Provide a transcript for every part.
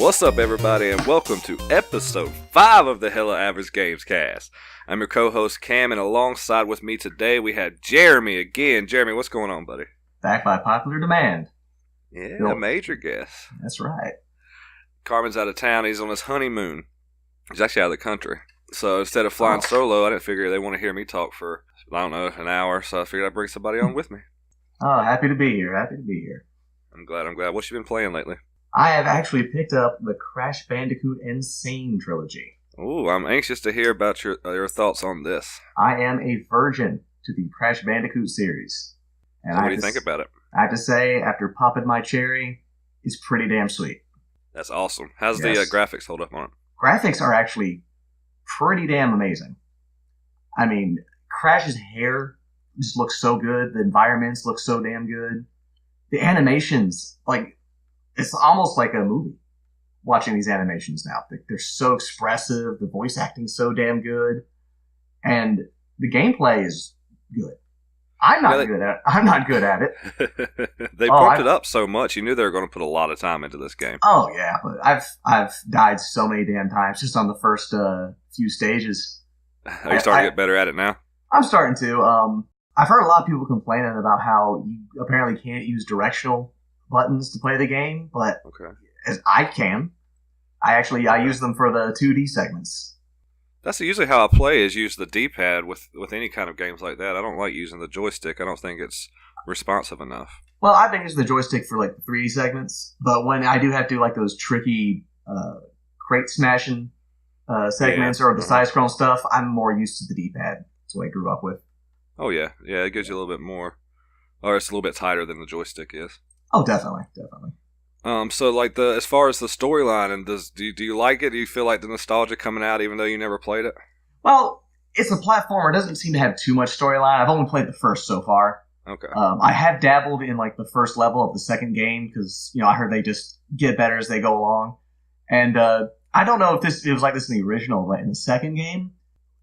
What's up, everybody, and welcome to episode 5 of the Hella Average Gamescast. I'm your co-host, Cam, and alongside with me today, we have Jeremy again. Jeremy, what's going on, buddy? Back by popular demand. Yeah, Nope. a major guess. That's right. Carmen's out of town. He's on his honeymoon. He's actually out of the country. So instead of flying solo, I didn't figure they want to hear me talk for, I don't know, an hour. So I figured I'd bring somebody on with me. Oh, happy to be here. Happy to be here. I'm glad. What you been playing lately? I have actually picked up the Crash Bandicoot Insane trilogy. Ooh, I'm anxious to hear about your thoughts on this. I am a virgin to the Crash Bandicoot series. And What do you think about it? I have to say, after popping my cherry, it's pretty damn sweet. That's awesome. How's the graphics hold up on it? Graphics are actually pretty damn amazing. I mean, Crash's hair just looks so good. The environments look so damn good. The animations, it's almost like a movie. Watching these animations now, they're so expressive. The voice acting's so damn good, and the gameplay is good. I'm not good at it. They pumped it up so much. You knew they were going to put a lot of time into this game. Oh yeah, but I've died so many damn times just on the first few stages. Are you starting to get better at it now? I'm starting to. I've heard a lot of people complaining about how you apparently can't use directional buttons to play the game, but as I can. I use them for the 2D segments. That's usually how I play, is use the D-pad with any kind of games like that. I don't like using the joystick. I don't think it's responsive enough. Well, I've been using the joystick for the 3D segments, but when I do have to do those tricky crate smashing segments or the side-scrolling stuff, I'm more used to the D-pad. That's what I grew up with. Oh yeah, it gives you a little bit more, or it's a little bit tighter than the joystick is. Oh, definitely. So as far as the storyline, and do you like it? Do you feel like the nostalgia coming out, even though you never played it? Well, it's a platformer. It doesn't seem to have too much storyline. I've only played the first so far. Okay. I have dabbled in the first level of the second game because I heard they just get better as they go along, and I don't know if it was like this in the original, but in the second game,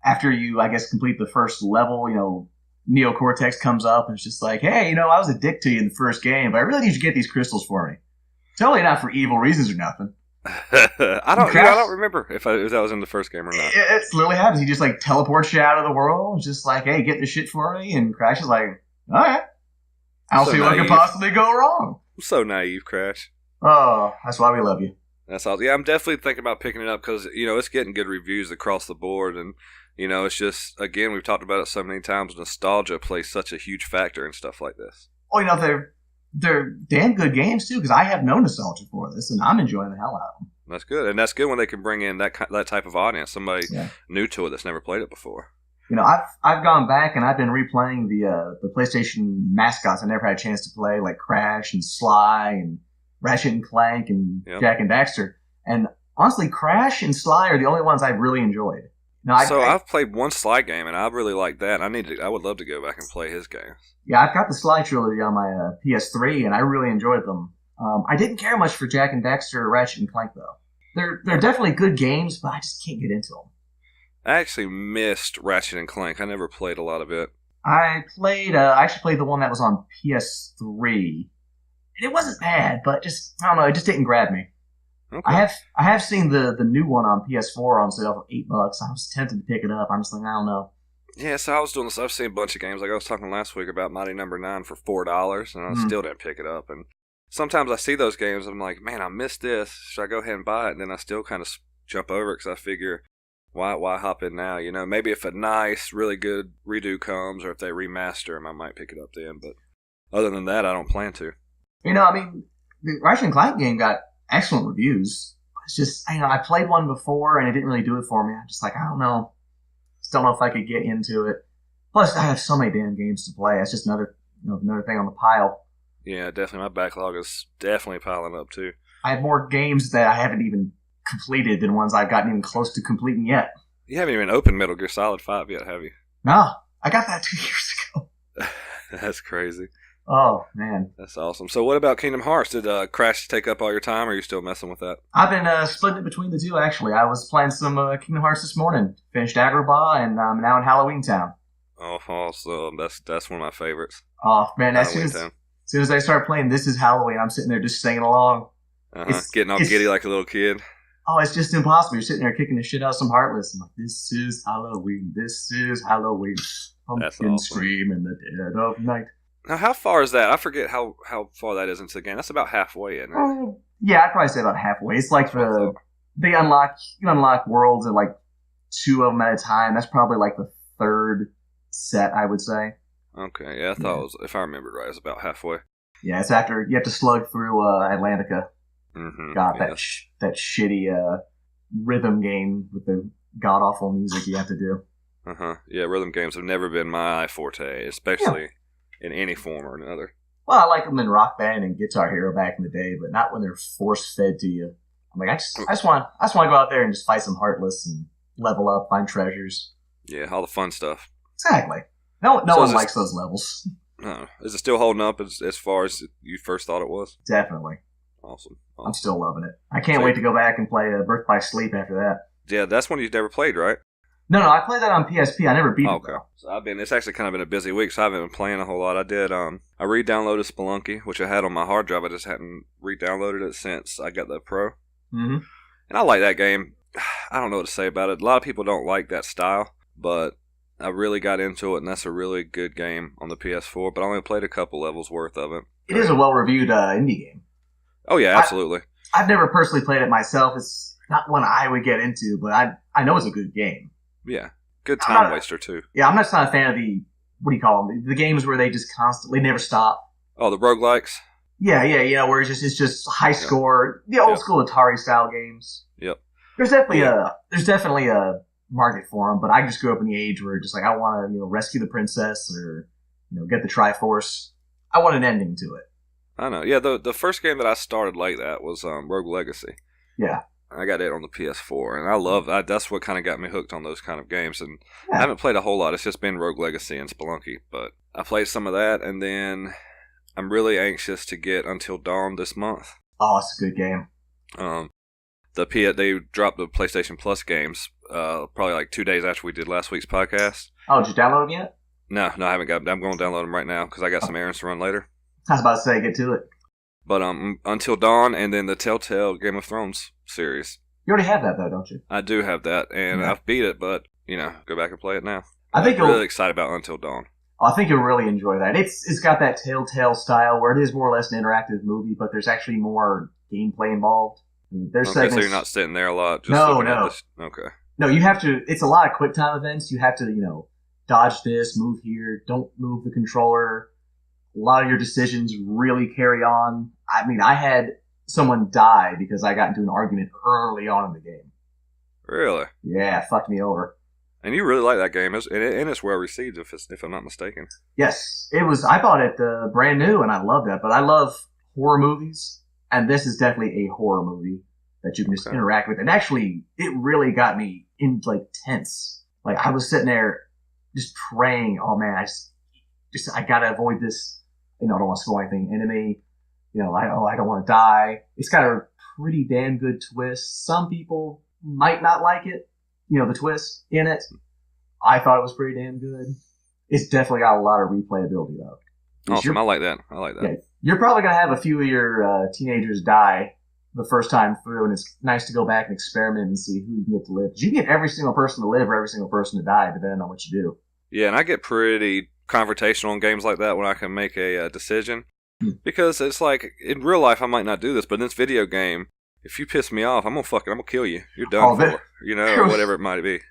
after you complete the first level, Neocortex comes up and it's just like, hey, I was a dick to you in the first game, but I really need you to get these crystals for me. Totally not for evil reasons or nothing. I don't remember if that was in the first game or not. It literally happens. He just teleports you out of the world. Just like, hey, get this shit for me. And Crash is like, all right. I don't see what could possibly go wrong. I'm so naive, Crash. Oh, that's why we love you. That's all. Yeah, I'm definitely thinking about picking it up because, it's getting good reviews across the board. And, it's just, again, we've talked about it so many times, nostalgia plays such a huge factor in stuff like this. Oh, they're damn good games, too, because I have no nostalgia for this, and I'm enjoying the hell out of them. That's good. And that's good when they can bring in that type of audience, somebody new to it that's never played it before. I've gone back and I've been replaying the PlayStation mascots I never had a chance to play, like Crash and Sly and Ratchet and Clank and Jak and Daxter. And honestly, Crash and Sly are the only ones I've really enjoyed. I've played one Sly game, and I really like that. I would love to go back and play his games. Yeah, I've got the Sly trilogy on my PS3, and I really enjoyed them. I didn't care much for Jak and Daxter or Ratchet and Clank, though. They're definitely good games, but I just can't get into them. I actually missed Ratchet and Clank. I never played a lot of it. I actually played the one that was on PS3, and it wasn't bad, but I don't know, it just didn't grab me. Okay. I have seen the new one on PS4 on sale for $8. I was tempted to pick it up. I'm just like, I don't know. Yeah, so I was doing this. I've seen a bunch of games. Like I was talking last week about Mighty Number 9 for $4, and I still didn't pick it up. And sometimes I see those games, and I'm like, man, I missed this. Should I go ahead and buy it? And then I still kind of jump over it because I figure, why hop in now? Maybe if a nice, really good redo comes, or if they remaster them, I might pick it up then. But other than that, I don't plan to. The Ratchet and Clank game got excellent reviews. It's just, I played one before and it didn't really do it for me. I'm just like, I don't know. Just don't know if I could get into it. Plus, I have so many damn games to play. That's just another thing on the pile. Yeah, definitely. My backlog is definitely piling up too. I have more games that I haven't even completed than ones I've gotten even close to completing yet. You haven't even opened Metal Gear Solid 5 yet, have you? No, I got that 2 years ago. That's crazy. Oh, man. That's awesome. So what about Kingdom Hearts? Did Crash take up all your time, or are you still messing with that? I've been splitting it between the two, actually. I was playing some Kingdom Hearts this morning. Finished Agrabah, and I'm now in Halloween Town. Oh, awesome. That's one of my favorites. Oh, man. As soon as they start playing This Is Halloween, I'm sitting there just singing along. Getting all giddy like a little kid. Oh, it's just impossible. You're sitting there kicking the shit out of some Heartless. I'm like, this is Halloween. This is Halloween. That's Pumpkin awesome. scream in the dead of night. Now, how far is that? I forget how far that is into the game. That's about halfway, isn't it? Yeah, I'd probably say about halfway. It's like you unlock worlds and like 2 of them at a time. That's probably like the 3rd set, I would say. Okay, yeah, I thought it was, if I remember right, it was about halfway. Yeah, it's after you have to slug through Atlantica. Mm-hmm, God, that shitty rhythm game with the god awful music you have to do. Yeah, rhythm games have never been my forte, especially in any form or another. Well, I like them in Rock Band and Guitar Hero back in the day, but not when they're force fed to you. I'm like, I just want to go out there and just fight some Heartless and level up, find treasures. Yeah, all the fun stuff. Exactly. No one likes those levels. No, is it still holding up as far as you first thought it was? Definitely. Awesome. I'm still loving it. I can't wait to go back and play Birth by Sleep after that. Yeah, that's one you've never played, right? No, I played that on PSP. I never beat it, though. So it's actually kind of been a busy week, so I haven't been playing a whole lot. I did, I re-downloaded Spelunky, which I had on my hard drive. I just hadn't re-downloaded it since I got the Pro. Mm-hmm. And I like that game. I don't know what to say about it. A lot of people don't like that style, but I really got into it, and that's a really good game on the PS4, but I only played a couple levels worth of it. It is a well-reviewed indie game. Oh, yeah, absolutely. I've never personally played it myself. It's not one I would get into, but I know it's a good game. Yeah, good time waster, too. Yeah, I'm just not a fan of what do you call them? The games where they just constantly never stop. Oh, the roguelikes? Yeah, where it's just high score, the old school Atari-style games. Yep. There's definitely a market for them, but I just grew up in the age where just like I want to rescue the princess or get the Triforce. I want an ending to it. I know. Yeah, the first game that I started like that was Rogue Legacy. Yeah. I got it on the PS4, and I love that. That's what kind of got me hooked on those kind of games. And I haven't played a whole lot. It's just been Rogue Legacy and Spelunky, but I played some of that, and then I'm really anxious to get Until Dawn this month. Oh, it's a good game. They dropped the PlayStation Plus games probably like 2 days after we did last week's podcast. Oh, did you download them yet? No, I haven't got them. I'm going to download them right now because I got some errands to run later. I was about to say, get to it. But Until Dawn and then the Telltale Game of Thrones series. You already have that, though, don't you? I do have that, and I've beat it, but, go back and play it now. I'm really excited about Until Dawn. I think you'll really enjoy that. It's got that Telltale style where it is more or less an interactive movie, but there's actually more gameplay involved. There's segments... so you're not sitting there a lot? Just no. Okay. No, you have to... It's a lot of quick time events. You have to, dodge this, move here, don't move the controller. A lot of your decisions really carry on. I mean, I had someone die because I got into an argument early on in the game. Really? Yeah, it fucked me over. And you really like that game, and it's well received, if I'm not mistaken. Yes, it was. I bought it brand new, and I loved it. But I love horror movies, and this is definitely a horror movie that you can just interact with. And actually, it really got me tense. Like I was sitting there just praying. Oh man, I gotta avoid this. I don't want to spoil anything. Enemy. I don't want to die. It's got a pretty damn good twist. Some people might not like it. The twist in it. I thought it was pretty damn good. It's definitely got a lot of replayability, though. Awesome. I like that. Yeah, you're probably going to have a few of your teenagers die the first time through, and it's nice to go back and experiment and see who you can get to live. 'Cause you can get every single person to live or every single person to die, depending on what you do. Yeah, and I get pretty confrontational in games like that when I can make a decision. Because it's like, in real life, I might not do this, but in this video game, if you piss me off, I'm gonna kill you. You're done for. Or whatever it might be.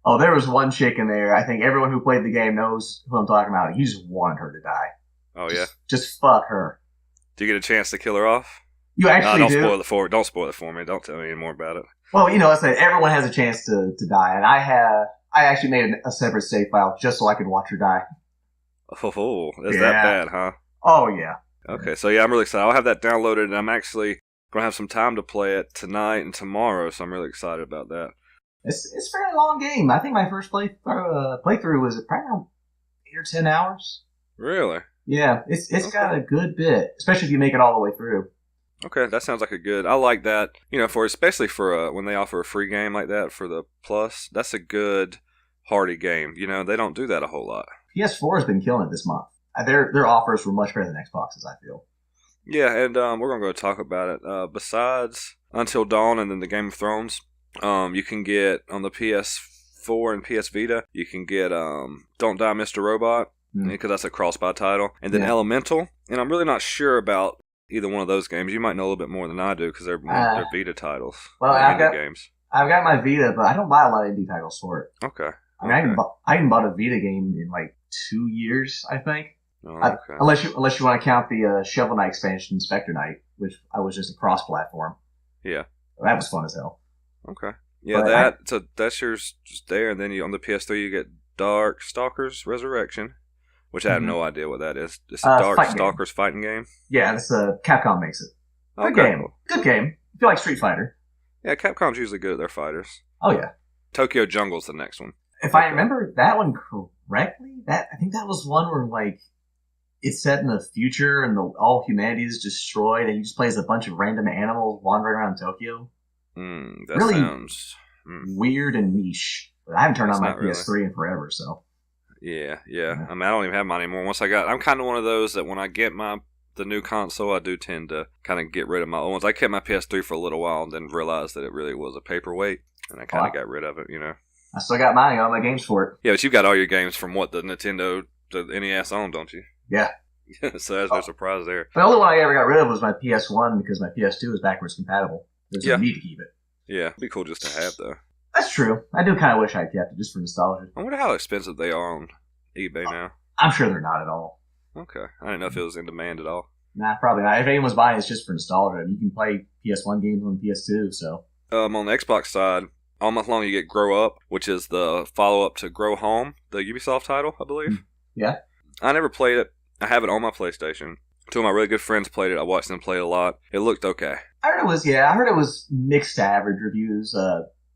Oh, there was one chick in there. I think everyone who played the game knows who I'm talking about. You just wanted her to die. Oh, yeah? Just fuck her. Do you get a chance to kill her off? You actually do. Don't spoil it for me. Don't tell me any more about it. Well, I said everyone has a chance to die, and I actually made a separate save file just so I could watch her die. Oh, is that bad, huh? Oh, yeah. Okay, so yeah, I'm really excited. I'll have that downloaded, and I'm actually going to have some time to play it tonight and tomorrow, so I'm really excited about that. It's a fairly long game. I think my first playthrough was probably 8 or 10 hours. Really? Yeah, it's got a good bit, especially if you make it all the way through. Okay, that sounds like I like that, especially for when they offer a free game like that for the Plus, that's a good, hearty game. They don't do that a whole lot. PS4 has been killing it this month. Their offers were much better than Xbox's, I feel. Yeah, and we're gonna go talk about it. Besides Until Dawn and then the Game of Thrones, you can get on the PS4 and PS Vita. You can get Don't Die, Mr. Robot, because that's a cross-buy title, and then Elemental. And I'm really not sure about either one of those games. You might know a little bit more than I do because they're Vita titles. Well, I've got my Vita, but I don't buy a lot of indie titles for it. Okay. I mean, I haven't bought a Vita game in like 2 years, I think. Oh, okay. Unless you want to count the Shovel Knight expansion, Spectre Knight, which I was just a cross-platform. Yeah. That was fun as hell. Okay. Yeah, so that's yours just there, and then on the PS3 you get Dark Stalkers Resurrection, which I have no idea what that is. It's a Dark Stalkers fighting game. Yeah, that's Capcom makes it. Good game. Cool. Good game. I feel like Street Fighter. Yeah, Capcom's usually good at their fighters. Oh yeah. Tokyo Jungle's the next one. If I remember that one correctly, I think that was one where like it's set in the future and all humanity is destroyed, and you just play as a bunch of random animals wandering around Tokyo. That really sounds weird and niche. But I haven't turned on my PS3 in forever, so. Yeah. I mean, I don't even have mine anymore. I'm kind of one of those that when I get the new console, I do tend to kind of get rid of my old ones. I kept my PS3 for a little while and then realized that it really was a paperweight, and I kind of got rid of it, I still got mine. I got all my games for it. Yeah, but you've got all your games from what the NES on, don't you? Yeah. So there's no surprise there. The only one I ever got rid of was my PS1 because my PS2 is backwards compatible. There's no need to keep it. Yeah, it'd be cool just to have, though. That's true. I do kind of wish I kept it just for nostalgia. I wonder how expensive they are on eBay now. I'm sure they're not at all. Okay. I didn't know if it was in demand at all. Nah, probably not. If anyone's buying it, it's just for nostalgia. You can play PS1 games on PS2, so. On the Xbox side, all month long you get Grow Up, which is the follow-up to Grow Home, the Ubisoft title, I believe. Yeah. I never played it. I have it on my PlayStation. Two of my really good friends played it. I watched them play it a lot. It looked okay. I heard it was mixed to average reviews.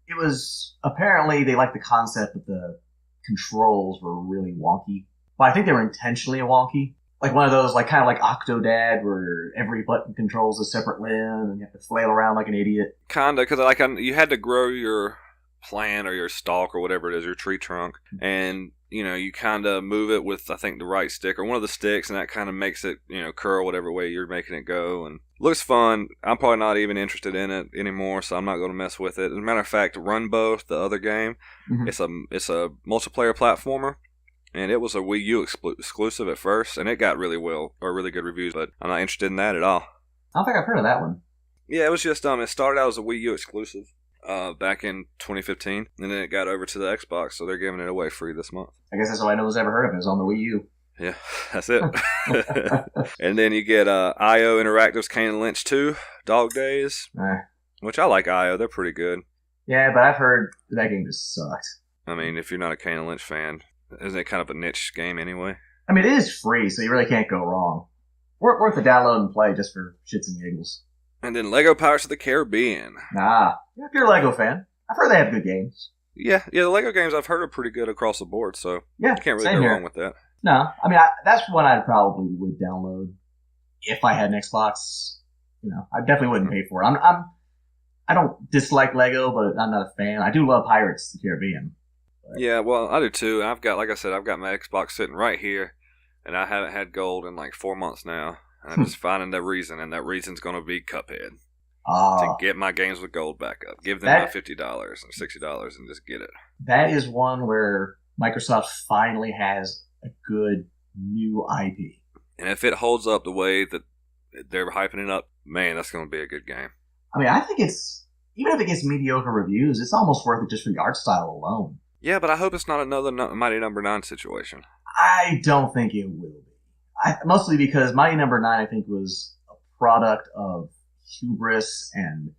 It was, apparently they liked the concept, but the controls were really wonky. But I think they were intentionally wonky. Like one of those, like kind of like Octodad, where every button controls a separate limb, and you have to flail around like an idiot. Kinda, because you had to grow your plant or your stalk or whatever it is, your tree trunk, and you kind of move it with, I think, the right stick or one of the sticks, and that kind of makes it, curl whatever way you're making it go, and looks fun. I'm probably not even interested in it anymore, so I'm not going to mess with it. As a matter of fact, Run Both, the other game, it's a multiplayer platformer, and it was a Wii U exclusive at first, and it got really good reviews, but I'm not interested in that at all. I don't think I've heard of that one. Yeah, it was just it started out as a Wii U exclusive. Back in 2015, and then it got over to the Xbox, so they're giving it away free this month. I guess that's why no one's ever heard of it. It was on the Wii U. Yeah, that's it. And then you get IO Interactive's Kane and Lynch 2, Dog Days, which I like IO. They're pretty good. Yeah, but I've heard that game just sucks. I mean, if you're not a Kane and Lynch fan, isn't it kind of a niche game anyway? I mean, it is free, so you really can't go wrong. Worth a download and play just for shits and giggles. And then Lego Pirates of the Caribbean. If you're a Lego fan, I've heard they have good games. Yeah, the Lego games I've heard are pretty good across the board, so you can't really go wrong with that. No, I mean, that's one I probably would download if I had an Xbox. I definitely wouldn't pay for it. I don't dislike Lego, but I'm not a fan. I do love Pirates of the Caribbean. But. Yeah, well, I do too. I've got my Xbox sitting right here, and I haven't had gold in like 4 months now. I'm just finding the reason, and that reason's going to be Cuphead. To get my games with gold back up. Give them my $50 or $60 and just get it. That is one where Microsoft finally has a good new IP. And if it holds up the way that they're hyping it up, man, that's going to be a good game. I mean, I think even if it gets mediocre reviews, it's almost worth it just for the art style alone. Yeah, but I hope it's not another Mighty Number 9 situation. I don't think it will be. Mostly because Mighty Number 9, I think, was a product of hubris, and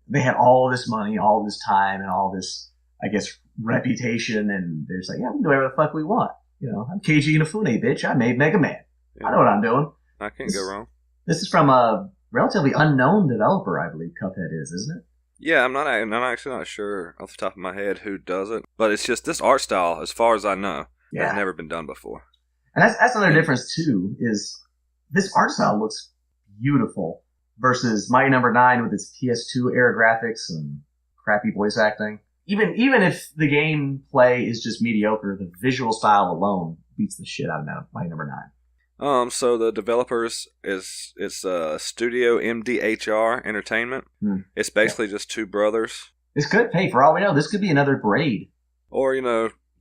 they had all this money, all this time, and all this, I guess, reputation, and they're just like, yeah, we can do whatever the fuck we want. I'm Keiji Inafune, bitch. I made Mega Man. Yeah. I know what I'm doing. I can't go wrong. This is from a relatively unknown developer, I believe Cuphead is, isn't it? Yeah, I'm actually not sure off the top of my head who does it, but it's just this art style, as far as I know, has never been done before. And that's another difference, too, is this art style looks beautiful versus Mighty Number 9 with its PS2 era graphics and crappy voice acting. Even if the gameplay is just mediocre, the visual style alone beats the shit out of Mighty Number 9. So the developers it's Studio MDHR Entertainment. It's basically just two brothers. This could, hey, for all we know, this could be another Braid. Or,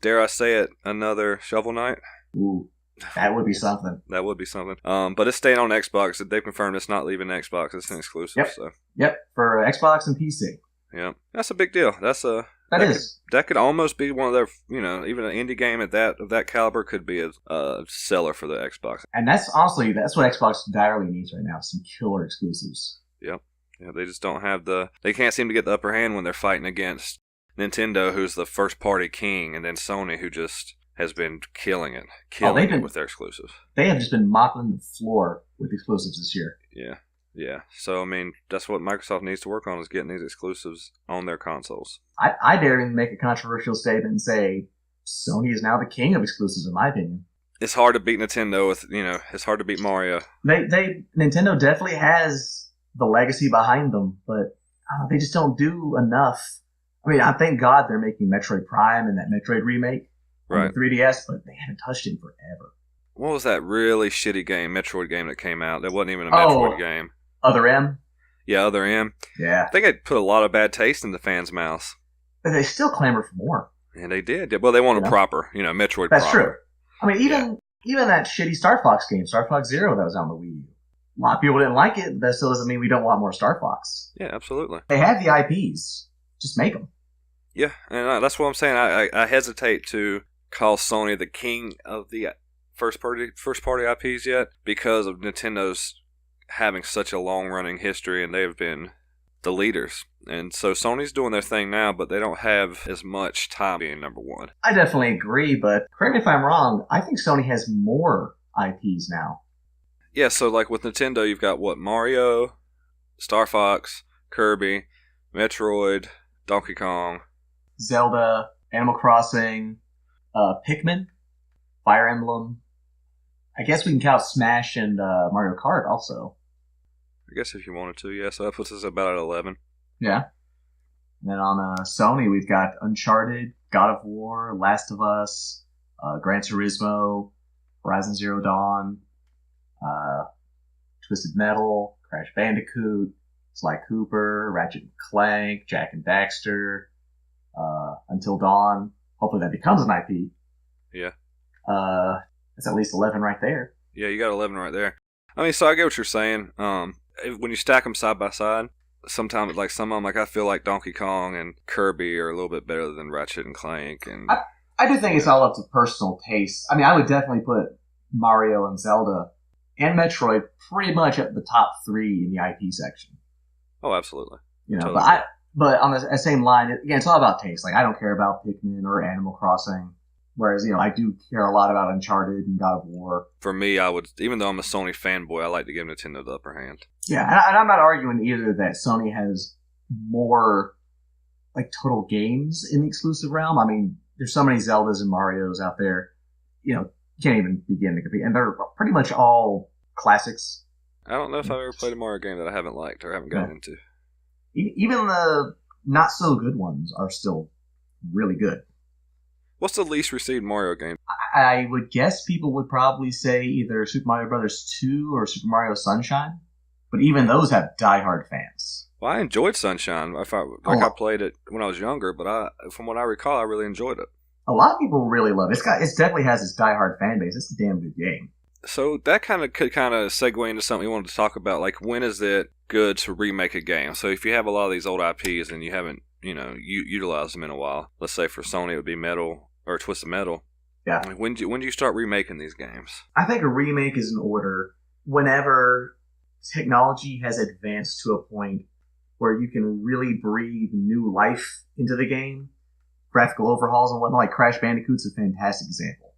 dare I say it, another Shovel Knight. Ooh, that would be something. That would be something. But it's staying on Xbox. They've confirmed it's not leaving Xbox. It's an exclusive. Yep. So. Yep, for Xbox and PC. Yeah, that's a big deal. That could almost be one of their, even an indie game of that caliber could be a seller for the Xbox. And that's what Xbox direly needs right now, some killer exclusives. Yep. Yeah, they just don't have they can't seem to get the upper hand when they're fighting against Nintendo, who's the first party king, and then Sony, who just has been killing it with their exclusives. They have just been mopping the floor with exclusives this year. Yeah. So, that's what Microsoft needs to work on, is getting these exclusives on their consoles. I dare even make a controversial statement and say Sony is now the king of exclusives, in my opinion. It's hard to beat Nintendo with, it's hard to beat Mario. Nintendo definitely has the legacy behind them, but they just don't do enough. I thank God they're making Metroid Prime and that Metroid remake on the 3DS, but they haven't touched it forever. What was that really shitty Metroid game that came out? That wasn't even a Metroid game. Other M? Yeah, Other M. Yeah. I think it put a lot of bad taste in the fans' mouths. But they still clamor for more. And they did. Well, they want a proper, Metroid That's proper. True. Even that shitty Star Fox game, Star Fox Zero, that was on the Wii U. A lot of people didn't like it, but that still doesn't mean we don't want more Star Fox. Yeah, absolutely. They have the IPs. Just make them. Yeah, and that's what I'm saying. I hesitate to call Sony the king of the first party IPs yet, because of Nintendo's having such a long running history, and they've been the leaders. And so Sony's doing their thing now, but they don't have as much time being number one. I definitely agree, but correct me if I'm wrong, I think Sony has more IPs now. Yeah, so like with Nintendo, you've got Mario, Star Fox, Kirby, Metroid, Donkey Kong, Zelda, Animal Crossing, Pikmin, Fire Emblem. I guess we can count Smash and Mario Kart also. I guess if you wanted to, yeah. So that puts us about at 11. Yeah. And then on Sony, we've got Uncharted, God of War, Last of Us, Gran Turismo, Horizon Zero Dawn, Twisted Metal, Crash Bandicoot, Sly Cooper, Ratchet and Clank, Jak and Daxter, Until Dawn. Hopefully that becomes an IP. Yeah. That's at least 11 right there. Yeah, you got 11 right there. So I get what you're saying. When you stack them side by side, sometimes like some of them, I feel like Donkey Kong and Kirby are a little bit better than Ratchet and Clank. And I do think it's all up to personal taste. I would definitely put Mario and Zelda and Metroid pretty much at the top 3 in the IP section. Oh, absolutely. Totally. But on the same line, again, it's all about taste. Like, I don't care about Pikmin or Animal Crossing. Whereas, I do care a lot about Uncharted and God of War. For me, even though I'm a Sony fanboy, I like to give Nintendo the upper hand. Yeah, and I'm not arguing either that Sony has more, total games in the exclusive realm. There's so many Zeldas and Marios out there, you can't even begin to compete. And they're pretty much all classics. I don't know if I've ever played a Mario game that I haven't liked or haven't gotten into. Even the not-so-good ones are still really good. What's the least received Mario game? I would guess people would probably say either Super Mario Bros. 2 or Super Mario Sunshine. But even those have diehard fans. Well, I enjoyed Sunshine. I I played it when I was younger, but from what I recall, I really enjoyed it. A lot of people really love it. It definitely has its diehard fan base. It's a damn good game. So that could segue into something we wanted to talk about. Like, when is it good to remake a game? So if you have a lot of these old IPs and you haven't, utilized them in a while, let's say for Sony it would be Metal or Twisted Metal. Yeah. When do you start remaking these games? I think a remake is in order whenever technology has advanced to a point where you can really breathe new life into the game. Graphical overhauls and whatnot, like Crash Bandicoot's a fantastic example.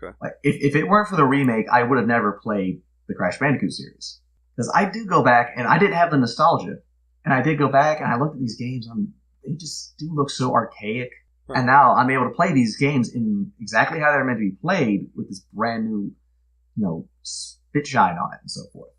Okay. Like if it weren't for the remake, I would have never played the Crash Bandicoot series. Because I do go back, and I did have the nostalgia, and I did go back and I looked at these games, and they just do look so archaic. Right. And now I'm able to play these games in exactly how they're meant to be played with this brand new, spit shine on it and so forth.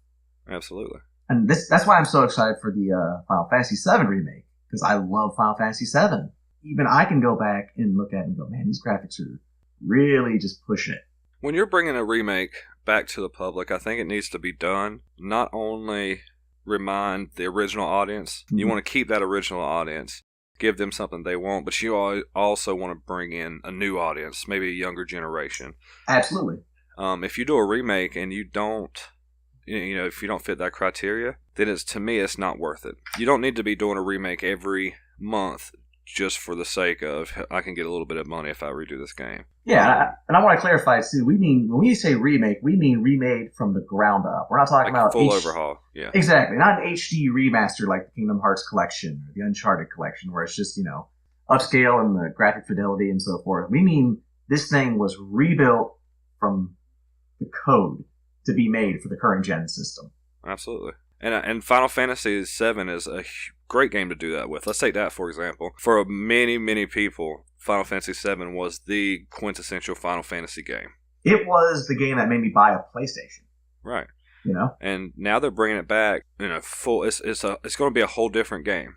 Absolutely. And that's why I'm so excited for the Final Fantasy VII remake, because I love Final Fantasy VII. Even I can go back and look at it and go, man, these graphics are really just pushing it. When you're bringing a remake back to the public, I think it needs to be done not only remind the original audience, you want to keep that original audience, give them something they want, but you also want to bring in a new audience, maybe a younger generation. Absolutely. If you do a remake and you don't, if you don't fit that criteria, then to me, it's not worth it. You don't need to be doing a remake every month just for the sake of, I can get a little bit of money if I redo this game. Yeah, and I want to clarify too. When we say remake, we mean remade from the ground up. We're not talking about full overhaul. Yeah, exactly. Not an HD remaster like the Kingdom Hearts collection or the Uncharted collection, where it's just upscale and the graphic fidelity and so forth. We mean this thing was rebuilt from the code to be made for the current gen system. Absolutely. And Final Fantasy VII is a great game to do that with. Let's take that, for example. For many, many people, Final Fantasy VII was the quintessential Final Fantasy game. It was the game that made me buy a PlayStation. Right. And now they're bringing it back in a full... It's going to be a whole different game.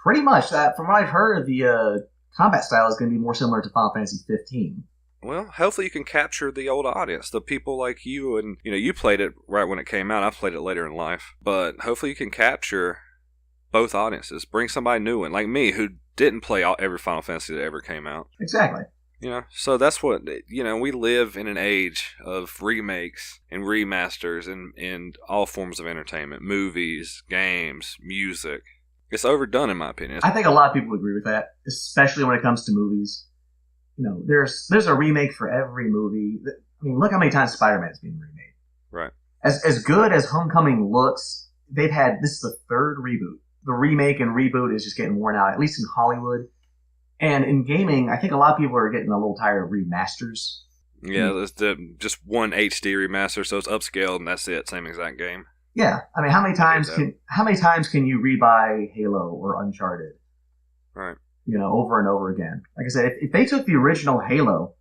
Pretty much. From what I've heard, the combat style is going to be more similar to Final Fantasy 15. Well, hopefully you can capture the old audience, the people like you, and you played it right when it came out. I played it later in life, but hopefully you can capture both audiences. Bring somebody new in, like me, who didn't play every Final Fantasy that ever came out. Exactly. So that's what we live in an age of remakes and remasters and all forms of entertainment, movies, games, music. It's overdone, in my opinion. I think a lot of people agree with that, especially when it comes to movies. There's a remake for every movie. I mean, look how many times Spider-Man's been remade. Right. As good as Homecoming looks, this is the third reboot. The remake and reboot is just getting worn out, at least in Hollywood. And in gaming, I think a lot of people are getting a little tired of remasters. Yeah, there's just one HD remaster, so it's upscaled and that's it, same exact game. Yeah, I mean, how many times can you rebuy Halo or Uncharted? Right. Over and over again. Like I said, if they took the original Halo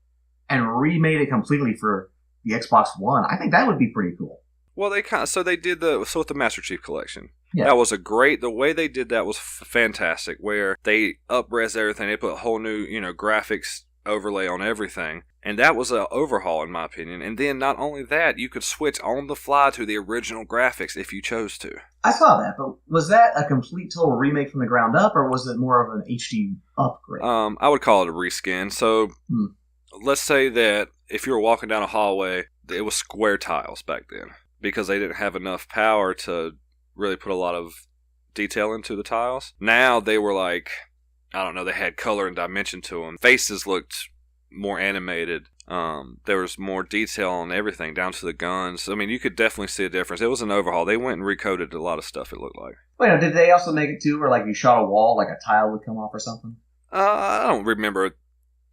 and remade it completely for the Xbox One, I think that would be pretty cool. Well, they did with the Master Chief Collection. Yeah. That was the way they did that was fantastic, where they up-res everything, they put a whole new, graphics overlay on everything, and that was an overhaul in my opinion. And then not only that, you could switch on the fly to the original graphics if you chose to. I saw that, but was that a complete total remake from the ground up, or was it more of an HD upgrade? I would call it a reskin. So let's say that if you were walking down a hallway, it was square tiles back then, because they didn't have enough power to really put a lot of detail into the tiles. Now they were like, I don't know, they had color and dimension to them. Faces looked more animated. There was more detail on everything, down to the guns. I mean, you could definitely see a difference. It was an overhaul. They went and recoded a lot of stuff, it looked like. Wait, did they also make it too where like you shot a wall, like a tile would come off or something? I don't remember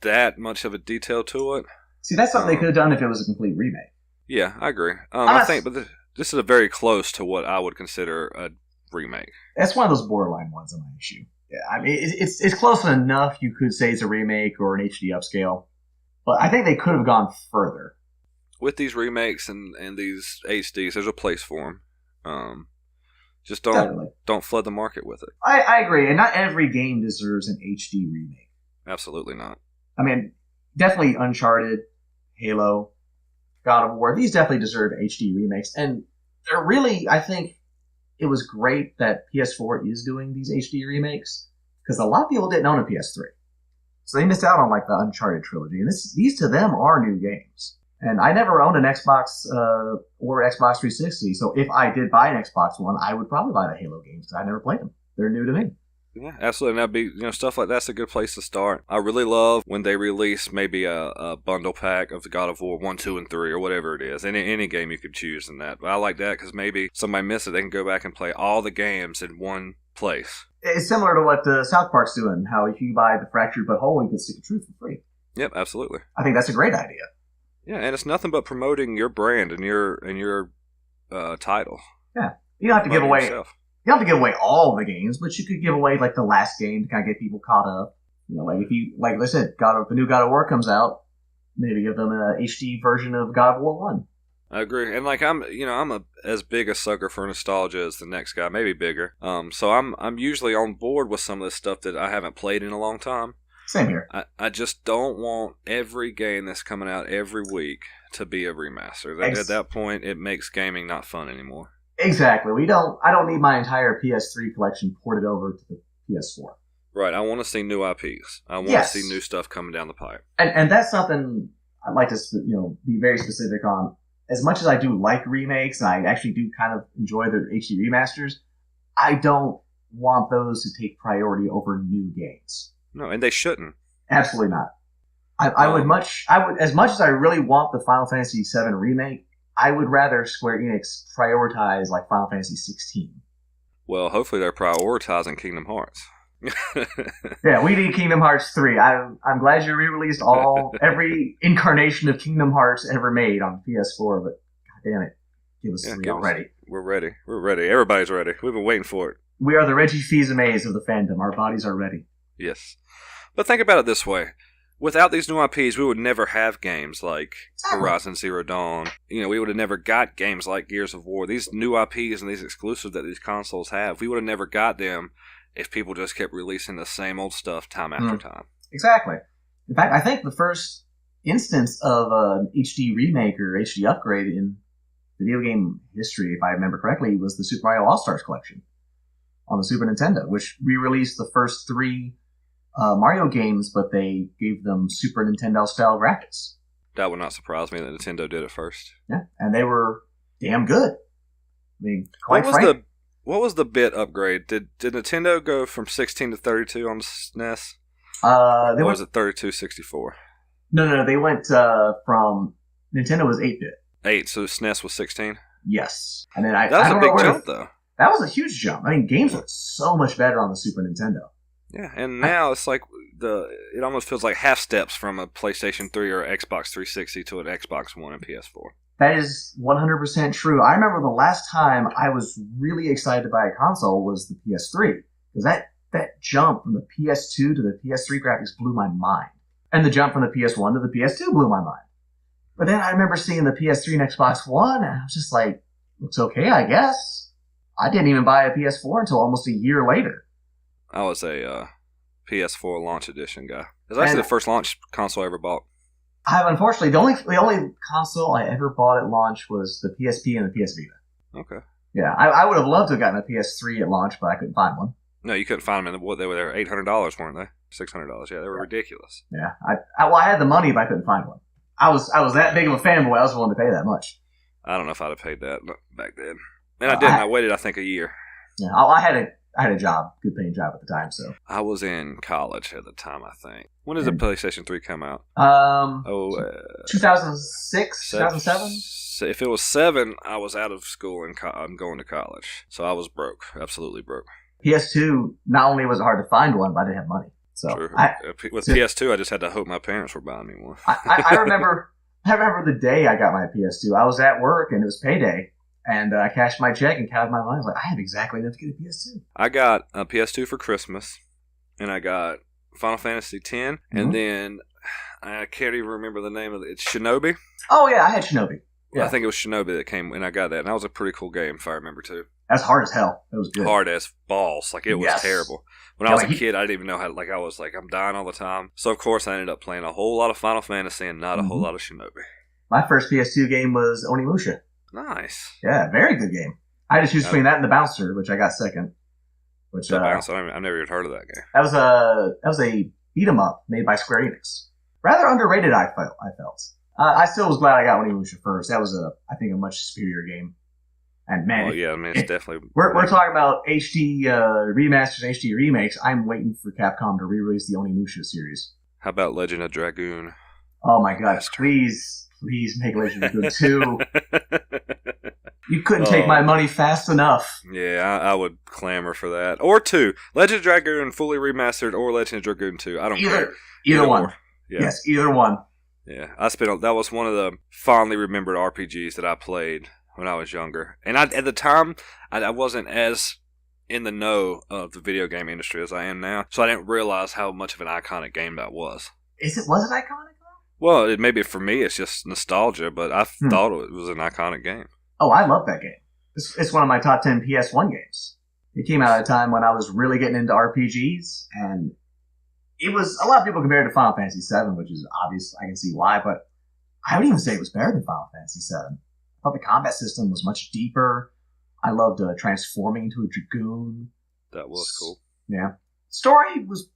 that much of a detail to it. See, that's something they could have done if it was a complete remake. Yeah, I agree. I think, but this is very close to what I would consider a remake. That's one of those borderline ones on my issue. Yeah, I mean, it's close enough. You could say it's a remake or an HD upscale, but I think they could have gone further. With these remakes and these HDs, there's a place for them. Just don't flood the market with it. I agree, and not every game deserves an HD remake. Absolutely not. I mean, definitely Uncharted, Halo, God of War. These definitely deserve HD remakes, and they're really, I think, it was great that PS4 is doing these HD remakes, because a lot of people didn't own a PS3. So they missed out on like the Uncharted trilogy. And these to them are new games. And I never owned an Xbox or Xbox 360. So if I did buy an Xbox One, I would probably buy the Halo games because I never played them. They're new to me. Yeah, absolutely. And that'd be, stuff like that's a good place to start. I really love when they release maybe a bundle pack of the God of War 1, 2, and 3 or whatever it is. Any game you could choose in that. But I like that because maybe somebody missed it. They can go back and play all the games in one place. It's similar to what South Park's doing. How if you buy the Fractured But Whole, you get Stick of Truth for free. Yep, absolutely. I think that's a great idea. Yeah, and it's nothing but promoting your brand and your title. Yeah, you don't have to give away. Yourself. You don't have to give away all the games, but you could give away like the last game to kind of get people caught up. Like if you, like I said, the new God of War comes out, maybe give them an HD version of God of War 1. I agree, and like I'm as big a sucker for nostalgia as the next guy, maybe bigger. So I'm usually on board with some of this stuff that I haven't played in a long time. Same here. I just don't want every game that's coming out every week to be a remaster. At that point, it makes gaming not fun anymore. Exactly. I don't need my entire PS3 collection ported over to the PS4. Right. I want to see new IPs. I want to see new stuff coming down the pipe. And that's something I'd like to be very specific on. As much as I do like remakes, and I actually do kind of enjoy the HD remasters, I don't want those to take priority over new games. No, and they shouldn't. Absolutely not. I would as much as I really want the Final Fantasy VII remake, I would rather Square Enix prioritize like Final Fantasy 16. Well, hopefully they're prioritizing Kingdom Hearts. Yeah, we need Kingdom Hearts 3. I'm glad you re-released every incarnation of Kingdom Hearts ever made on PS4, but god damn it, give us 3 already. We're ready. We're ready. Everybody's ready. We've been waiting for it. We are the Reggie Fils-Aimés of the fandom. Our bodies are ready. Yes. But think about it this way. Without these new IPs, we would never have games like Horizon Zero Dawn. We would have never got games like Gears of War. These new IPs and these exclusives that these consoles have, we would have never got them if people just kept releasing the same old stuff time after time. Exactly. In fact, I think the first instance of an HD remake or HD upgrade in video game history, if I remember correctly, was the Super Mario All-Stars collection on the Super Nintendo, which re-released the first 3 Mario games, but they gave them Super Nintendo-style graphics. That would not surprise me that Nintendo did it first. Yeah, and they were damn good. I mean, quite frankly. What was the bit upgrade? Did Nintendo go from 16 to 32 on the SNES? Or was it 32, 64? No. They went from Nintendo was 8-bit. 8, so SNES was 16? Yes. And then that was a big jump, though. That was a huge jump. I mean, games look so much better on the Super Nintendo. Yeah, and now it's like it almost feels like half steps from a PlayStation 3 or Xbox 360 to an Xbox One and PS4. That is 100% true. I remember the last time I was really excited to buy a console was the PS3. Because that jump from the PS2 to the PS3 graphics blew my mind. And the jump from the PS1 to the PS2 blew my mind. But then I remember seeing the PS3 and Xbox One, and I was just like, looks okay, I guess. I didn't even buy a PS4 until almost a year later. I was a PS4 launch edition guy. It was actually the first launch console I ever bought. Unfortunately, the only console I ever bought at launch was the PSP and the PS Vita. Okay. Yeah, I would have loved to have gotten a PS3 at launch, but I couldn't find one. No, you couldn't find them. They were there $800, weren't they? $600. Yeah, they were ridiculous. Yeah, I had the money, but I couldn't find one. I was that big of a fanboy. I was willing to pay that much. I don't know if I'd have paid that back then, and I didn't. I waited, I think, a year. Yeah, I had a job, good paying job at the time. So I was in college at the time, I think. When did the PlayStation 3 come out? 2006, 2007. If it was 7, I was out of school and I'm going to college, so I was broke, absolutely broke. PS2, not only was it hard to find one, but I didn't have money. So with PS2, I just had to hope my parents were buying me one. I remember the day I got my PS2. I was at work and it was payday. And I cashed my check and counted my money. I was like, I have exactly enough to get a PS2. I got a PS2 for Christmas, and I got Final Fantasy X, and then I can't even remember the name of it. It's Shinobi. Oh, yeah, I had Shinobi. Yeah. I think it was Shinobi that came, and I got that. And that was a pretty cool game, if I remember, too. That's hard as hell. It was good. Hard as balls. Like, it was terrible. When I was a kid, I didn't even know how, I was like, I'm dying all the time. So, of course, I ended up playing a whole lot of Final Fantasy and not a whole lot of Shinobi. My first PS2 game was Onimusha. Nice. Yeah, very good game. I had to choose between that and the Bouncer, which I got second. The Bouncer, I never even heard of that game. That was a beat 'em up made by Square Enix. Rather underrated, I felt. I still was glad I got Onimusha first. That was I think a much superior game. And man, it's definitely. We're talking about HD remasters and HD remakes. I'm waiting for Capcom to re-release the Onimusha series. How about Legend of Dragoon? Oh my god! Please make Legend of Dragoon 2. You couldn't take my money fast enough. Yeah, I would clamor for that. Or 2. Legend of Dragoon fully remastered or Legend of Dragoon 2. I don't care. Either one. Yeah. Yes, either one. Yeah, that was one of the fondly remembered RPGs that I played when I was younger. And at the time, I wasn't as in the know of the video game industry as I am now, so I didn't realize how much of an iconic game that was. Was it iconic? Well, maybe for me it's just nostalgia, but I thought it was an iconic game. Oh, I love that game. It's one of my top 10 PS1 games. It came out at a time when I was really getting into RPGs, and it was a lot of people compared it to Final Fantasy VII, which is obvious. I can see why, but I would even say it was better than Final Fantasy VII. I thought the combat system was much deeper. I loved transforming into a dragoon. That was cool. Yeah. Story was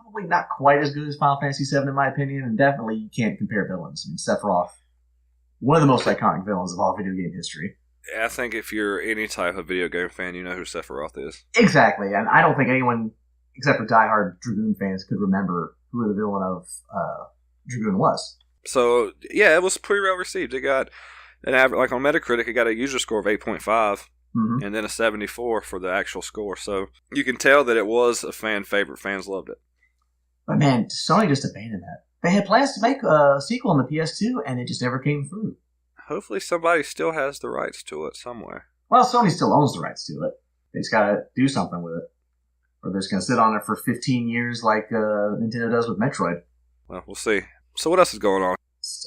probably not quite as good as Final Fantasy VII in my opinion, and definitely you can't compare villains. I mean, Sephiroth, one of the most iconic villains of all video game history. Yeah, I think if you're any type of video game fan, you know who Sephiroth is. Exactly, and I don't think anyone, except for diehard Dragoon fans, could remember who the villain of Dragoon was. So, yeah, it was pretty well received. It got an average, like on Metacritic, it got a user score of 8.5. And then a 74 for the actual score. So you can tell that it was a fan favorite. Fans loved it. But man, Sony just abandoned that. They had plans to make a sequel on the PS2, and it just never came through. Hopefully somebody still has the rights to it somewhere. Well, Sony still owns the rights to it. They just gotta do something with it. Or they're just gonna sit on it for 15 years like Nintendo does with Metroid. Well, we'll see. So what else is going on?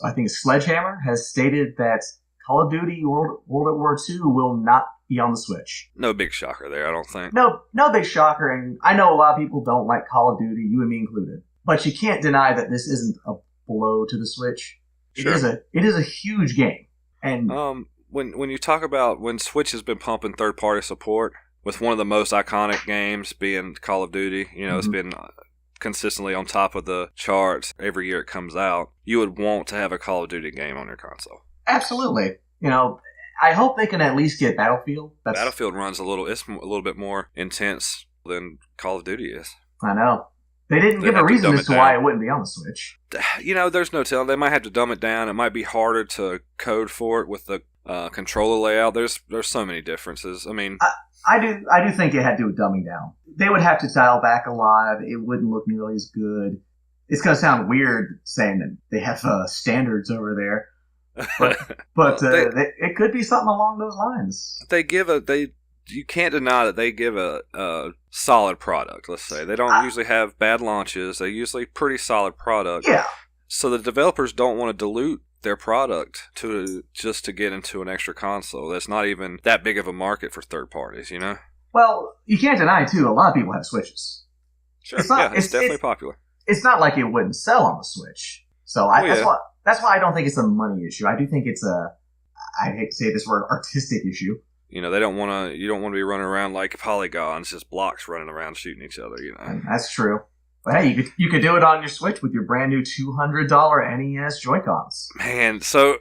I think Sledgehammer has stated that Call of Duty World at War II will not be on the Switch. No big shocker there, I don't think. No big shocker, and I know a lot of people don't like Call of Duty, you and me included. But you can't deny that this isn't a blow to the Switch. Sure. It is a huge game. And when you talk about when Switch has been pumping third-party support, with one of the most iconic games being Call of Duty, you know, It's been consistently on top of the charts every year it comes out, you would want to have a Call of Duty game on your console. Absolutely. You know, I hope they can at least get Battlefield. Battlefield runs it's a little bit more intense than Call of Duty is. I know. They didn't give a reason as to why it wouldn't be on the Switch. You know, there's no telling. They might have to dumb it down. It might be harder to code for it with the controller layout. There's so many differences. I mean, I do think it had to do with dumbing down. They would have to dial back a lot. It wouldn't look nearly as good. It's going to sound weird saying that they have standards over there. But it could be something along those lines. You can't deny that they give a solid product. Let's say they don't usually have bad launches. They're usually pretty solid product. Yeah. So the developers don't want to dilute their product just to get into an extra console. That's not even that big of a market for third parties. You know. Well, you can't deny too. A lot of people have Switches. Sure. It's definitely popular. It's not like it wouldn't sell on the Switch. So that's why I don't think it's a money issue. I do think it's I hate to say this word, artistic issue. You know, you don't want to be running around like polygons, just blocks running around shooting each other, you know. And that's true. But hey, you could do it on your Switch with your brand new $200 NES Joy-Cons. Man, so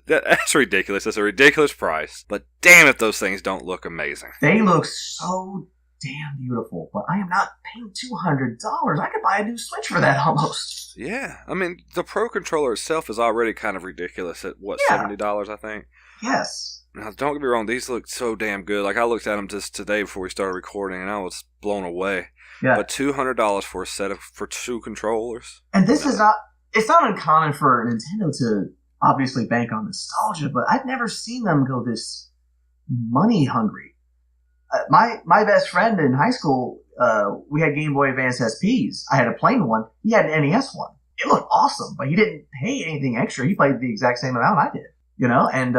that's ridiculous. That's a ridiculous price. But damn if those things don't look amazing. They look so damn beautiful, but I am not paying $200. I could buy a new Switch for that almost. Yeah, I mean, the Pro Controller itself is already kind of ridiculous at, $70, I think? Yes. Now, don't get me wrong, these look so damn good. Like, I looked at them just today before we started recording, and I was blown away. Yeah. But $200 for a set for two controllers? And it's not uncommon for Nintendo to obviously bank on nostalgia, but I've never seen them go this money hungry. My best friend in high school, we had Game Boy Advance SPs. I had a plain one. He had an NES one. It looked awesome, but he didn't pay anything extra. He played the exact same amount I did, you know. And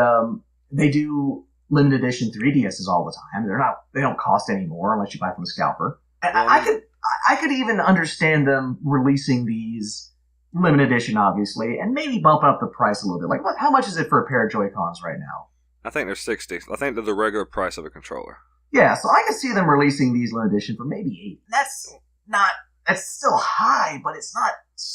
they do limited edition 3DSs all the time. They don't cost any more unless you buy from a scalper. And I could even understand them releasing these limited edition, obviously, and maybe bumping up the price a little bit. Like, how much is it for a pair of Joy-Cons right now? I think they're $60. I think they're the regular price of a controller. Yeah, so I could see them releasing these limited edition for maybe $8. That's still high, but it's not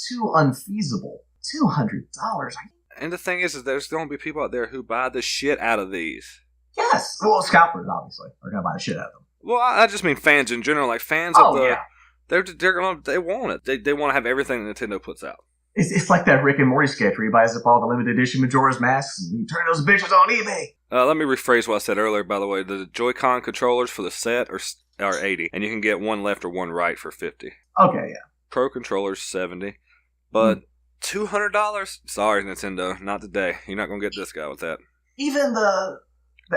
too unfeasible. $200. And the thing is there's going to be people out there who buy the shit out of these. Yes. Well, scalpers, obviously, are going to buy the shit out of them. Well, I just mean fans in general. Like, fans of the... Yeah. They want it. They want to have everything that Nintendo puts out. It's like that Rick and Morty sketch where he buys up all the limited edition Majora's Masks and he turn those bitches on eBay. Let me rephrase what I said earlier, by the way. The Joy-Con controllers for the set are $80, and you can get one left or one right for $50. Okay, yeah. Pro controllers, $70. But $200? Sorry, Nintendo. Not today. You're not going to get this guy with that. Even the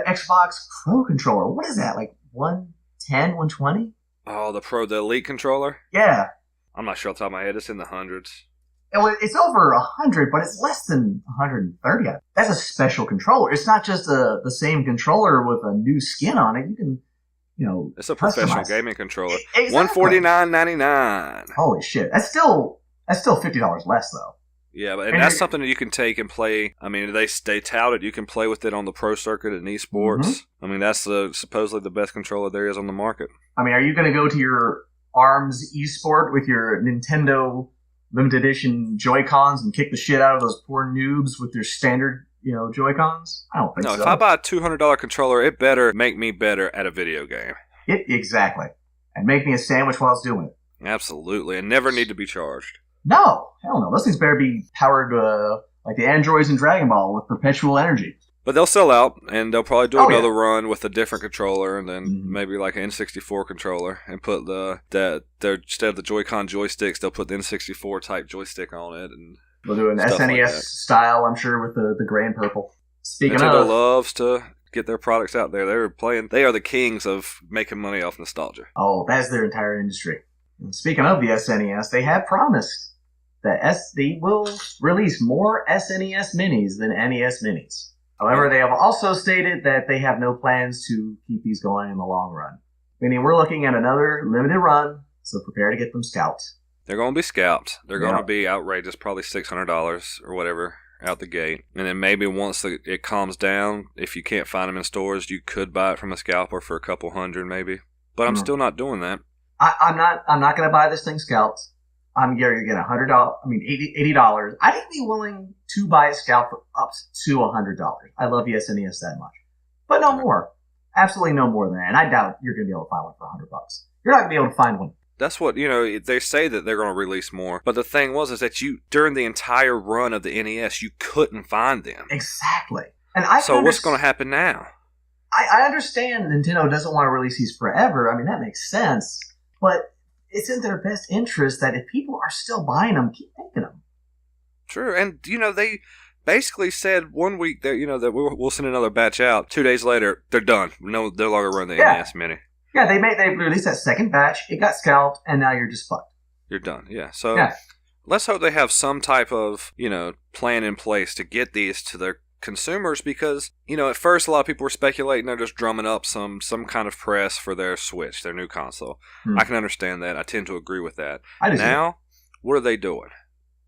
Xbox Pro controller, what is that, like $110, $120? Oh, the Elite controller? Yeah. I'm not sure off the top of my head. It's in the hundreds. It's over 100, but it's less than 130. That's a special controller. It's not just the same controller with a new skin on it. You can, it's a professional gaming controller. Exactly. $149.99. Holy shit! That's still $50 less though. Yeah, and that's something that you can take and play. I mean, they tout it. You can play with it on the pro circuit and esports. Mm-hmm. I mean, that's supposedly the best controller there is on the market. I mean, are you going to go to your ARMS esport with your Nintendo limited edition Joy-Cons and kick the shit out of those poor noobs with their standard, Joy-Cons? I don't think so. No, if I buy a $200 controller, it better make me better at a video game. Exactly. And make me a sandwich while I was doing it. Absolutely, and never need to be charged. No, hell no. Those things better be powered like the androids in Dragon Ball with perpetual energy. But they'll sell out, and they'll probably do another run with a different controller, and then maybe like an N64 controller, and put instead of the Joy-Con joysticks, they'll put the N64 type joystick on it, and they'll do an SNES style, I'm sure, with the gray and purple. Speaking Nintendo of, loves to get their products out there. They are the kings of making money off nostalgia. Oh, that's their entire industry. And speaking of the SNES, they have promised that they will release more SNES minis than NES minis. However, they have also stated that they have no plans to keep these going in the long run. Meaning we're looking at another limited run, so prepare to get them scalped. They're going to be scalped. They're going to be outrageous, probably $600 or whatever out the gate. And then maybe once it calms down, if you can't find them in stores, you could buy it from a scalper for a couple hundred maybe. But I'm still not doing that. I'm not going to buy this thing scalped. I'm going to get $100. I mean, $80. I'd be willing to buy a scalp for up to $100. I love the SNES that much, but no more. Absolutely no more than that. And I doubt you're going to be able to find one for $100. You're not going to be able to find one. That's what they say that they're going to release more, but the thing is that during the entire run of the NES, you couldn't find them. Exactly. And so what's going to happen now? I understand Nintendo doesn't want to release these forever. I mean, that makes sense, but it's in their best interest that if people are still buying them, keep making them. True, and they basically said one week that that we'll send another batch out. 2 days later, they're done. No, they're not gonna run the NES Mini. Yeah, they released that second batch. It got scalped, and now you're just fucked. You're done. Yeah. So let's hope they have some type of plan in place to get these to their consumers, because at first a lot of people were speculating they're just drumming up some kind of press for their Switch, their new console. I can understand that. I tend to agree with that. Now, what are they doing?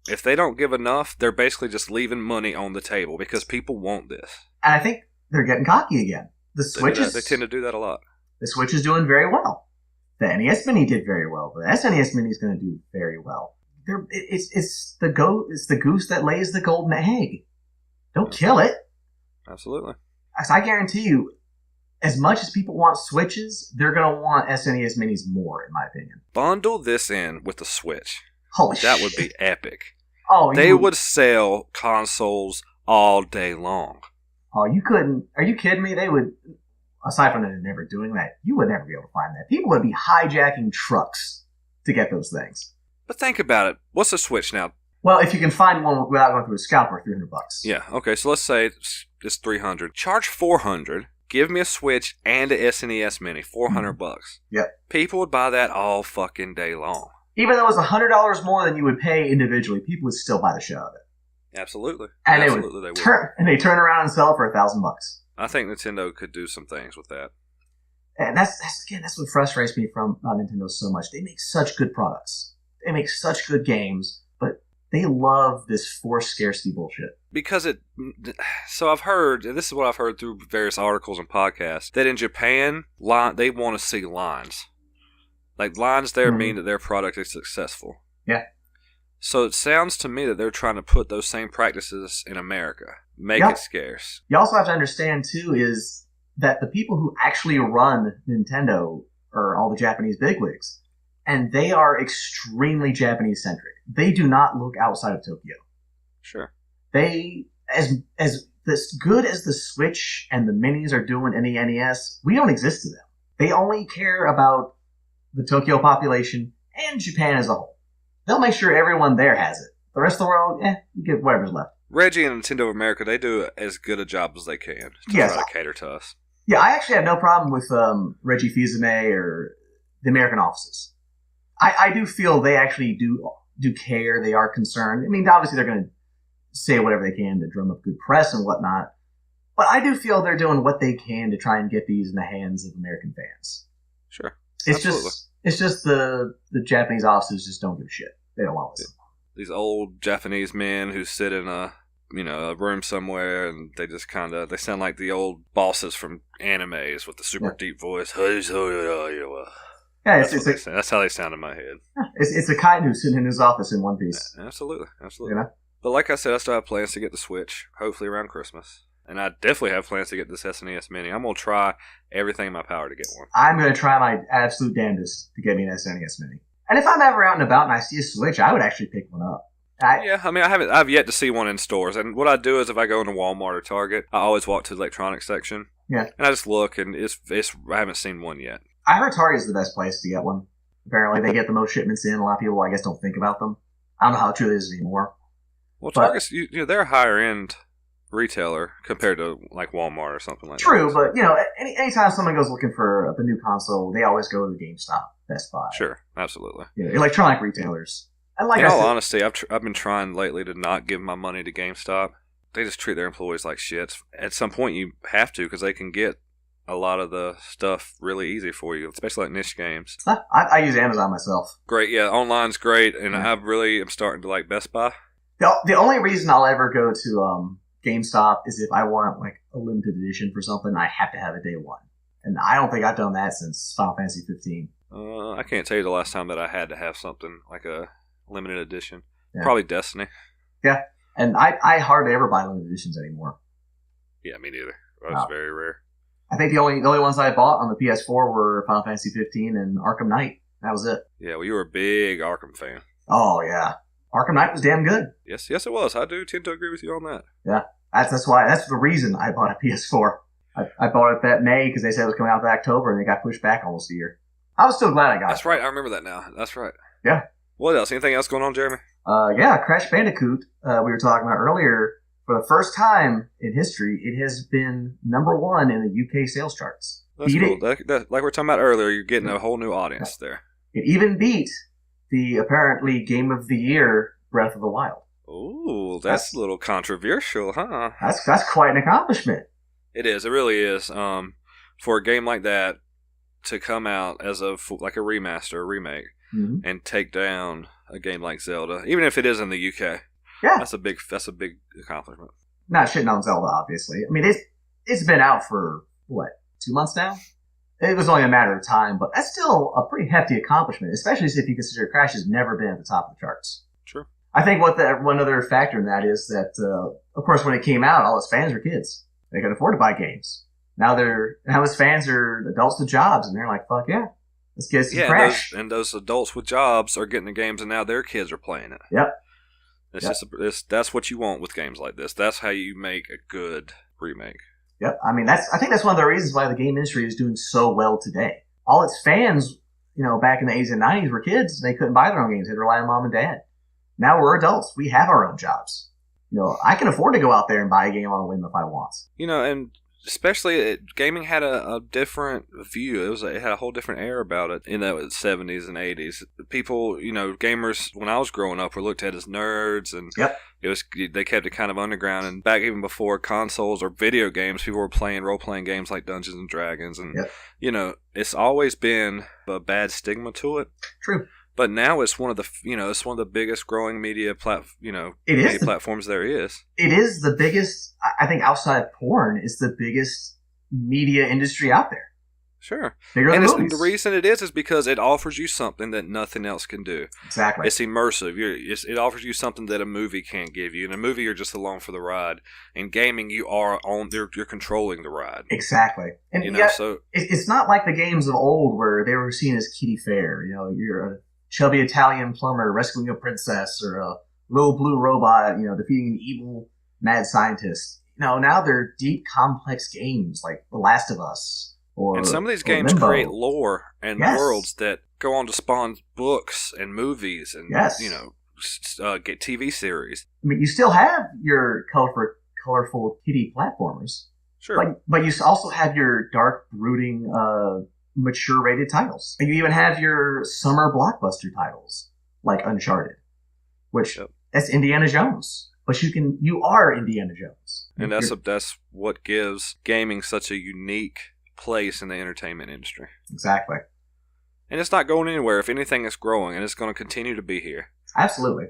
If they don't give enough, they're basically just leaving money on the table because people want this. And I think they're getting cocky again. The Switch they tend to do that a lot. The Switch is doing very well. The NES Mini did very well. The SNES Mini is going to do very well. It's the goose that lays the golden egg. Don't kill it. Absolutely. I guarantee you, as much as people want Switches, they're going to want SNES Minis more, in my opinion. Bundle this in with the Switch. Holy shit. That would be epic. Oh, they would sell consoles all day long. Oh, you couldn't. Are you kidding me? They would, aside from them never doing that, you would never be able to find that. People would be hijacking trucks to get those things. But think about it. What's a Switch now? Well, if you can find one without going through a scalper, $300. Yeah, okay, so let's say it's $300. Charge $400. Give me a Switch and a SNES Mini, $400. Yep. People would buy that all fucking day long. Even though it was $100 more than you would pay individually, people would still buy the shit out of it. Absolutely. And Absolutely, they would. And they turn around and sell it for $1,000. I think Nintendo could do some things with that. And that's what frustrates me from Nintendo so much. They make such good products. They make such good games, but they love this forced scarcity bullshit. Because so I've heard, and this is what I've heard through various articles and podcasts, that in Japan, they want to see lines. Like, lines there mean that their product is successful. Yeah. So it sounds to me that they're trying to put those same practices in America. Make it scarce. You also have to understand, too, is that the people who actually run Nintendo are all the Japanese bigwigs. And they are extremely Japanese-centric. They do not look outside of Tokyo. Sure. They, as good as the Switch and the Minis are doing in the NES, we don't exist to them. They only care about the Tokyo population and Japan as a whole. They'll make sure everyone there has it. The rest of the world, you get whatever's left. Reggie and Nintendo of America, they do as good a job as they can to try to cater to us. Yeah, I actually have no problem with Reggie Fils-Aimé or the American offices. I do feel they actually do care. They are concerned. I mean, obviously they're going to say whatever they can to drum up good press and whatnot. But I do feel they're doing what they can to try and get these in the hands of American fans. Sure. It's just the Japanese offices just don't give a shit. They don't want to listen. these old Japanese men who sit in a room somewhere, and they just they sound like the old bosses from animes with the super deep voice. Yeah, That's how they sound in my head. It's a kite who's sitting in his office in one piece. Yeah, absolutely. You know? But like I said, I still have plans to get the Switch, hopefully around Christmas. And I definitely have plans to get this SNES Mini. I'm going to try everything in my power to get one. I'm going to try my absolute damnedest to get me an SNES Mini. And if I'm ever out and about and I see a Switch, I would actually pick one up. I've yet to see one in stores. And what I do is if I go into Walmart or Target, I always walk to the electronics section. Yeah. And I just look, and I haven't seen one yet. I heard Target's the best place to get one. Apparently, they get the most shipments in. A lot of people, I guess, don't think about them. I don't know how true it is anymore. Well, Target's, they're a higher end retailer compared to like Walmart or something like that. True, but anytime someone goes looking for the new console, they always go to the GameStop, Best Buy. Sure, absolutely. Electronic retailers. In all honesty, I've been trying lately to not give my money to GameStop. They just treat their employees like shit. At some point, you have to because they can get a lot of the stuff really easy for you, especially like niche games. I use Amazon myself. Great, yeah, online's great, and I really am starting to like Best Buy. The only reason I'll ever go to GameStop is if I want like a limited edition for something. I have to have it day one, and I don't think I've done that since Final Fantasy 15. I can't tell you the last time that I had to have something like a limited edition. Yeah. Probably Destiny. Yeah, and I hardly ever buy limited editions anymore. Yeah, me neither. That's very rare. I think the only ones I bought on the PS4 were Final Fantasy 15 and Arkham Knight. That was it. Yeah, well, you were a big Arkham fan. Oh, yeah. Arkham Knight was damn good. Yes, it was. I do tend to agree with you on that. Yeah, that's the reason I bought a PS4. I bought it that May because they said it was coming out in October, and they got pushed back almost a year. I was still glad I got it. That's right. I remember that now. That's right. Yeah. What else? Anything else going on, Jeremy? Yeah, Crash Bandicoot, we were talking about earlier. For the first time in history, it has been number one in the UK sales charts. That's cool. Like we were talking about earlier, you're getting a whole new audience there. It even beat the apparently Game of the Year, Breath of the Wild. Ooh, that's a little controversial, huh? That's quite an accomplishment. It is. It really is. For a game like that to come out as like a remaster, a remake, and take down a game like Zelda, even if it is in the UK. Yeah, that's a big accomplishment. Not shitting on Zelda, obviously. I mean, it's been out for what, 2 months now? It was only a matter of time, but that's still a pretty hefty accomplishment, especially if you consider Crash has never been at the top of the charts. Sure. I think one other factor in that is that, of course, when it came out, all its fans were kids. They could afford to buy games. Now his fans are adults with jobs, and they're like, "Fuck yeah, let's get some Crash." And those adults with jobs are getting the games, and now their kids are playing it. Yep. That's what you want with games like this. That's how you make a good remake. Yep. I mean, I think that's one of the reasons why the game industry is doing so well today. All its fans, back in the 80s and 90s were kids. They couldn't buy their own games. They had to rely on mom and dad. Now we're adults. We have our own jobs. I can afford to go out there and buy a game on a whim if I want. And especially gaming had a different view. It had a whole different air about it in the 70s and 80s. People, gamers when I was growing up were looked at as nerds, and they kept it kind of underground. And back even before consoles or video games, people were playing role-playing games like Dungeons and Dragons, and it's always been a bad stigma to it. True. But now it's one of the biggest growing media platforms there is. It is the biggest. I think outside of porn, it's the biggest media industry out there. Sure. Bigger than movies. The reason it is because it offers you something that nothing else can do. Exactly. It's immersive. It offers you something that a movie can't give you. In a movie, you're just along for the ride. In gaming, you're controlling the ride. Exactly. And so it's not like the games of old where they were seen as kiddie fare. You're a chubby Italian plumber rescuing a princess, or a little blue robot, defeating an evil mad scientist. Now they're deep, complex games like The Last of Us. And some of these games create lore and worlds that go on to spawn books and movies and get TV series. I mean, you still have your colorful kiddie platformers. Sure. But you also have your dark, brooding, mature rated titles. And you even have your summer blockbuster titles like Uncharted, which that's Indiana Jones. But you are Indiana Jones. And that's what gives gaming such a unique place in the entertainment industry. Exactly. And it's not going anywhere. If anything, it's growing, and it's going to continue to be here. Absolutely.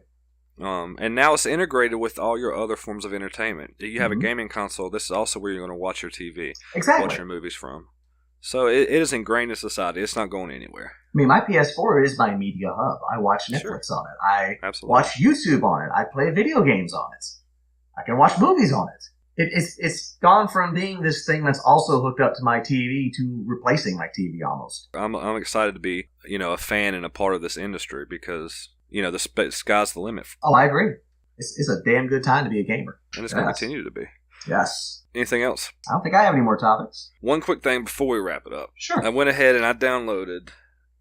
And now it's integrated with all your other forms of entertainment. You have a Mhm. gaming console. This is also where you're going to watch your TV, Exactly. watch your movies from. So it is ingrained in society. It's not going anywhere. I mean, my PS4 is my media hub. I watch Netflix on it. I Absolutely. watch YouTube on it. I play video games on it. I can watch movies on it. It's gone from being this thing that's also hooked up to my TV to replacing my TV almost. I'm excited to be, a fan and a part of this industry because, the sky's the limit. Oh, I agree. It's a damn good time to be a gamer. And it's going to continue to be. Yes. Anything else? I don't think I have any more topics. One quick thing before we wrap it up. Sure. I went ahead and I downloaded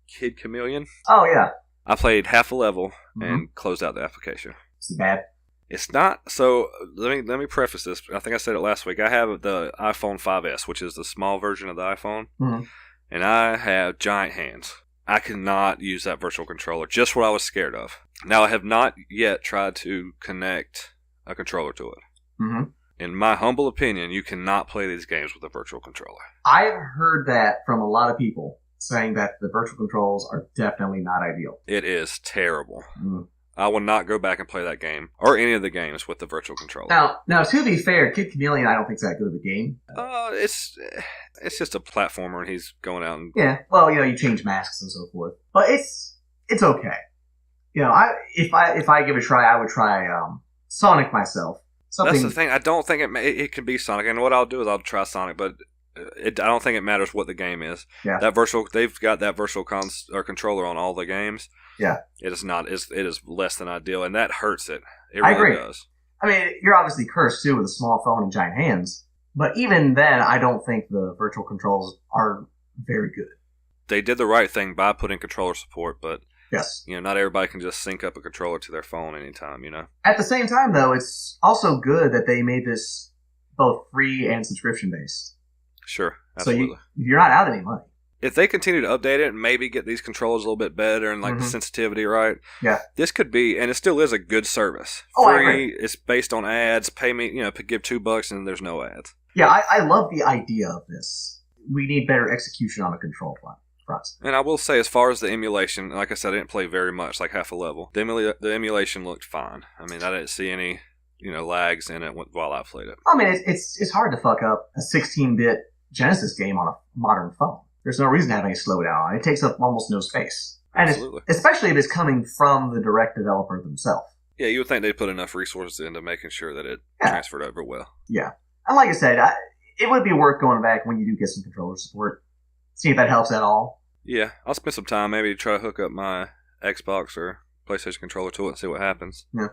Kid Chameleon. Oh, yeah. I played half a level and closed out the application. Is it bad? It's not. So let me preface this. I think I said it last week. I have the iPhone 5S, which is the small version of the iPhone, and I have giant hands. I cannot use that virtual controller. Just what I was scared of. Now I have not yet tried to connect a controller to it. In my humble opinion, you cannot play these games with a virtual controller. I've heard that from a lot of people saying that the virtual controls are definitely not ideal. It is terrible. I will not go back and play that game or any of the games with the virtual controller. Now, to be fair, Kid Chameleon I don't think is that good of a game. It's just a platformer, and he's going out and well, you change masks and so forth, but it's okay. If I give it a try, I would try Sonic myself. That's the thing. I don't think it can be Sonic, and what I'll do is I'll try Sonic, but I don't think it matters what the game is. Yeah. They've got that virtual controller on all the games. Yeah. It is not. It is less than ideal, and that hurts it. It really I agree. does. I mean, you're obviously cursed too with a small phone and giant hands, but even then, I don't think the virtual controls are very good. They did the right thing by putting controller support, but yes, not everybody can just sync up a controller to their phone anytime. At the same time, though, it's also good that they made this both free and subscription based. Sure, absolutely. So you're not out any money. If they continue to update it and maybe get these controllers a little bit better and the sensitivity right, this could be, and it still is a good service. Oh, free. I agree. It's based on ads. Pay me, give $2 and there's no ads. Yeah, I love the idea of this. We need better execution on a control front. And I will say, as far as the emulation, like I said, I didn't play very much, like half a level. The emulation looked fine. I mean, I didn't see any, lags in it while I played it. I mean, it's hard to fuck up a 16-bit Genesis game on a modern phone. There's no reason to have any slowdown on it. It takes up almost no space. And especially if it's coming from the direct developer themselves. Yeah, you would think they'd put enough resources into making sure that it transferred over well. Yeah. And like I said, it would be worth going back when you do get some controller support. See if that helps at all. Yeah, I'll spend some time maybe try to hook up my Xbox or PlayStation controller to it and see what happens. Yeah.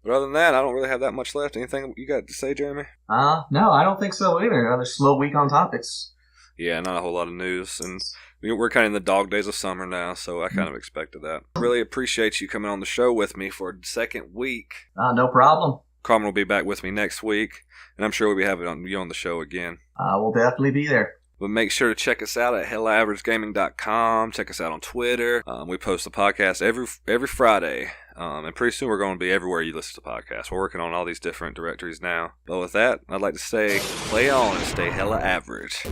But other than that, I don't really have that much left. Anything you got to say, Jeremy? No, I don't think so either. Another slow week on topics. Yeah, not a whole lot of news. And we're kind of in the dog days of summer now, so I kind of expected that. I really appreciate you coming on the show with me for a second week. No problem. Carmen will be back with me next week, and I'm sure we'll be having you on the show again. We'll definitely be there. But make sure to check us out at helloaveragegaming.com. Check us out on Twitter. We post the podcast every Friday. And pretty soon we're going to be everywhere you listen to podcasts. We're working on all these different directories now. But with that, I'd like to say, play on and stay hella average.